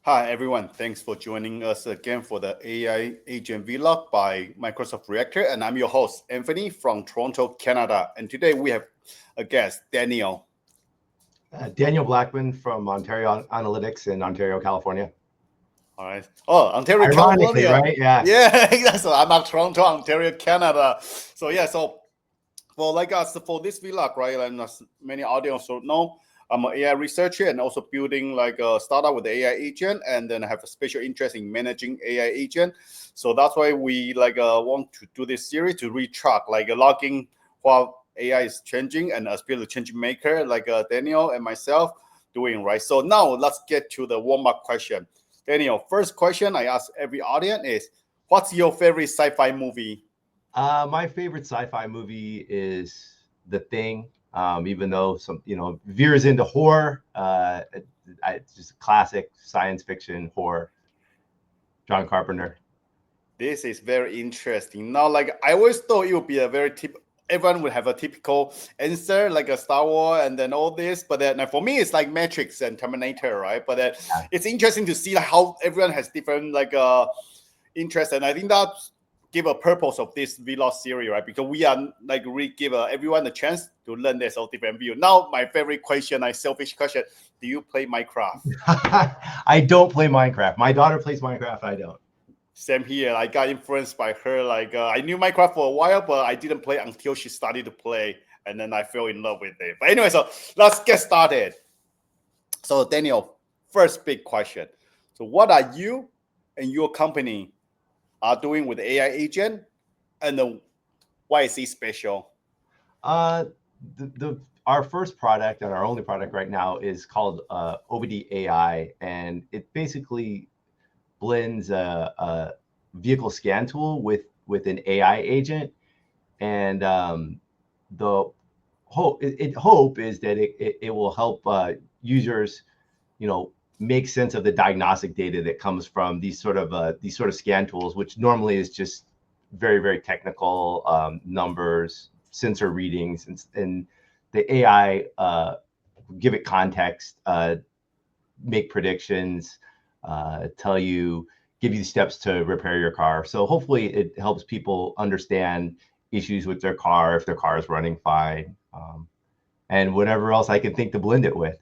Hi everyone, thanks for joining us again for the AI Agent Vlog by Microsoft Reactor, and I'm your host Anthony from Toronto, Canada. And today we have a guest, Daniel. Daniel Blackmon from Ontario Analytics in Ontario, California. All right. Oh, Ontario, Ironically, California. right? Yeah. Yeah, so I'm at Toronto, Ontario, Canada. So for like us for this vlog, right? And as many audience don't know, I'm an AI researcher and also building like a startup with the AI agent, and then I have a special interest in managing AI agent. So that's why we want to do this series to retrack logging while AI is changing and as build a change maker like Daniel and myself doing, right? So now let's get to the warm up question. Daniel, first question I ask every audience is, what's your favorite sci-fi movie? My favorite sci-fi movie is The Thing. Even though veers into horror, it's just a classic science fiction horror. John Carpenter. This is very interesting. Now, like I always thought it would be a very everyone would have a typical answer like a Star Wars and then all this, but then for me it's like Matrix and Terminator, right? But Yeah. it's interesting to see like, how everyone has different interest, and I think that give a purpose of this vlog series, right? Because we are like really give everyone a chance to learn this all different view. Now, my favorite question, my selfish question: do you play Minecraft? I don't play Minecraft. My daughter plays Minecraft. I don't. Same here. I got influenced by her. I knew Minecraft for a while, but I didn't play until she started to play, and then I fell in love with it. But anyway, so let's get started. So Daniel, first big question. So what are you and your company are doing with AI agent, and why is it special? Uh, our first product and our only product right now is called OBDAI, and it basically blends a vehicle scan tool with an AI agent, and the hope is that it will help users, make sense of the diagnostic data that comes from these sort of scan tools, which normally is just very technical numbers, sensor readings, and the AI give it context, make predictions, give you the steps to repair your car. So hopefully it helps people understand issues with their car, if their car is running fine, and whatever else I can think to blend it with.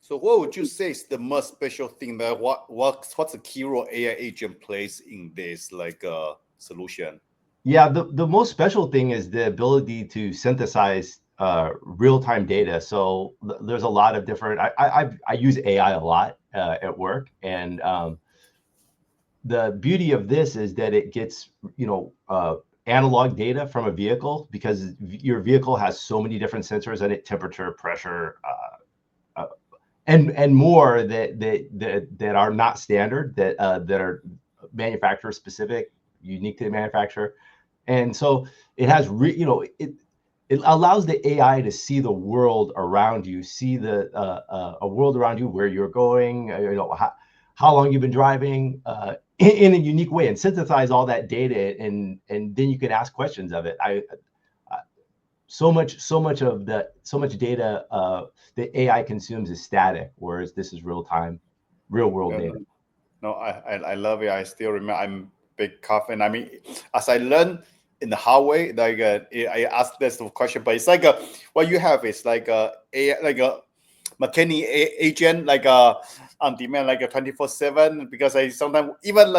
So what would you say is the most special thing that what's the key role AI agent plays in this solution? Yeah, the most special thing is the ability to synthesize real-time data. So there's a lot of different. I use AI a lot at work, and the beauty of this is that it gets analog data from a vehicle, because your vehicle has so many different sensors in it: temperature, pressure, and more that are not standard, that are manufacturer specific, unique to the manufacturer. And so it has it allows the AI to see the world around you, see a world around you, where you're going, how long you've been driving, in a unique way, and synthesize all that data, and then you can ask questions of it. So much data that AI consumes is static, whereas this is real world Yeah, data. no, I love it. I still remember. I'm big fan. I mean, as I learned in the hard way, I asked this question, but it's what you have is a mechanic agent, on demand, like a 24/7. Because I sometimes even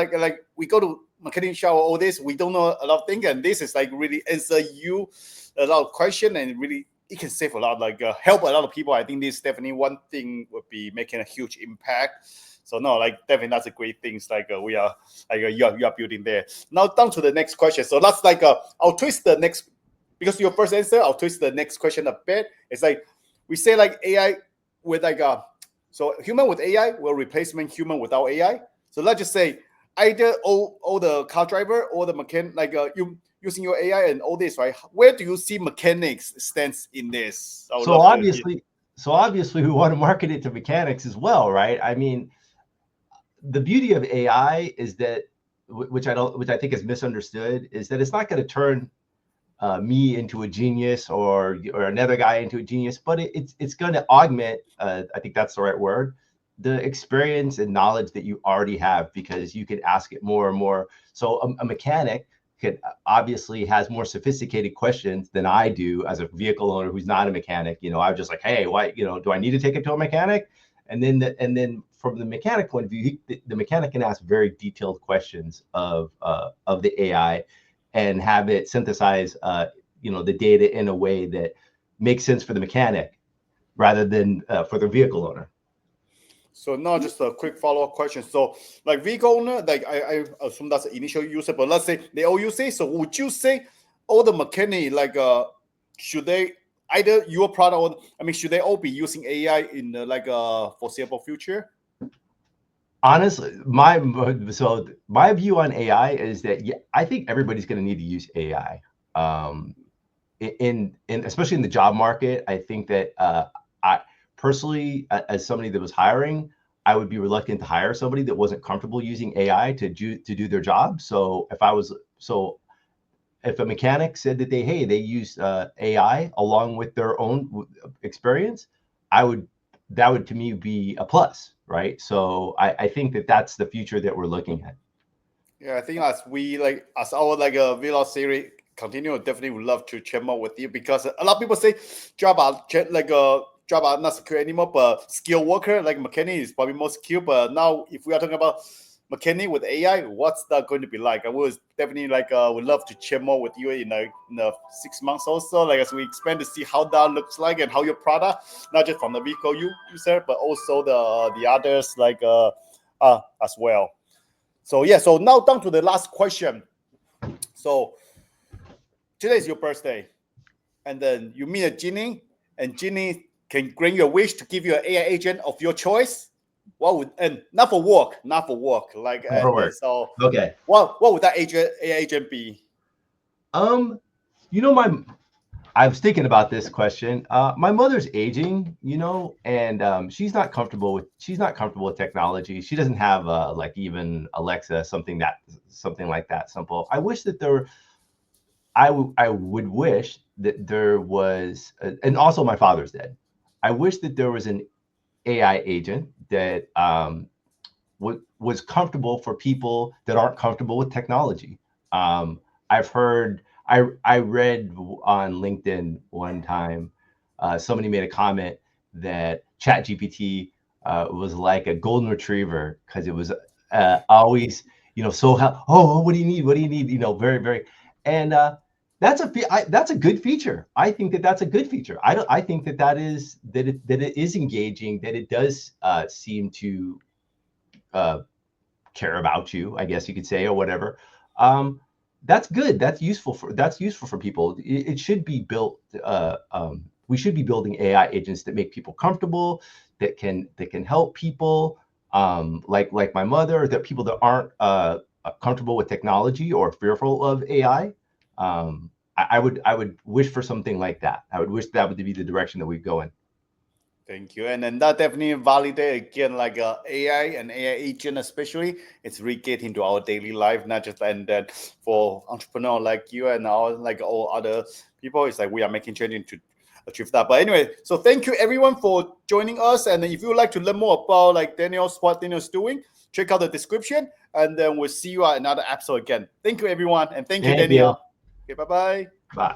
we go to mechanic shop, all this we don't know a lot of things, and this is like really answer you a lot of question, and really it can save a lot, help a lot of people. I think this definitely one thing would be making a huge impact. So no, definitely that's a great thing. We are you are building there. Now down to the next question. So that's I'll twist the next, because your first answer. I'll twist the next question a bit. It's like we say AI with so human with AI will replacement human without AI. So let's just say either all the car driver or the mechanic, you using your AI and all this, right? Where do you see mechanics stands in this? I would So love to hear. obviously, so obviously, we want to market it to mechanics as well, right? I mean, the beauty of AI is that, which I think is misunderstood, is that it's not going to turn me into a genius, or another guy into a genius, but it's going to augment. I think that's the right word. the experience and knowledge that you already have, because you could ask it more and more. So a mechanic could obviously has more sophisticated questions than I do as a vehicle owner who's not a mechanic. I'm just like, hey, why, do I need to take it to a mechanic? And then from the mechanic point of view, the mechanic can ask very detailed questions of the AI and have it synthesize the data in a way that makes sense for the mechanic rather than for the vehicle owner. So now just a quick follow-up question. So like vehicle owner, like I assume that's the initial user, but let's say they all use it. So would you say all the mechanic, like should they either your product or should they all be using AI in like a foreseeable future? Honestly, my view on AI is that I think everybody's going to need to use AI. In especially in the job market, I think that I personally, as somebody that was hiring, I would be reluctant to hire somebody that wasn't comfortable using AI to do their job. So if a mechanic said that they use AI along with their own experience, that would to me be a plus, right? So I think that that's the future that we're looking at. Yeah, I think as our vlog series continue, definitely would love to chat more with you, because a lot of people say job are not secure anymore, but skilled worker like mechanic is probably more skilled. But now if we are talking about mechanic with AI, what's that going to be like? I would definitely would love to chat more with you in 6 months or so, as we expand to see how that looks like and how your product, not just from the vehicle user, but also the others as well. So yeah, so now down to the last question. So today is your birthday, and then you meet a genie, and genie can grant you a wish to give you an AI agent of your choice. What would, and not for work, so Okay. what would that AI agent be? I was thinking about this question. My mother's aging, and she's not comfortable with technology. She doesn't have like even Alexa, something like that simple. I wish that I would wish that there was, and also my father's dead. I wish that there was an AI agent that was comfortable for people that aren't comfortable with technology. I've heard, I read on LinkedIn one time, somebody made a comment that ChatGPT was like a golden retriever, because it was always, what do you need? What do you need? Very, very, and that's a good feature. I think that that's a good feature. I think that it is engaging, that it does seem to care about you, I guess you could say, or whatever. That's good. That's useful for people. It should be built. We should be building AI agents that make people comfortable, that can help people, like my mother, that people that aren't comfortable with technology or fearful of AI. I would wish for something like that. I would wish that would be the direction that we go in. Thank you. And then that definitely validate again, AI and AI agent, especially, it's really get into our daily life, not just, and then for entrepreneur like you and all other people, it's like we are making change to achieve that. But anyway, so thank you everyone for joining us. And if you would like to learn more about what Daniel's doing, check out the description, and then we'll see you at another episode again. Thank you everyone, and thank you, Daniel. Okay, bye-bye. Bye.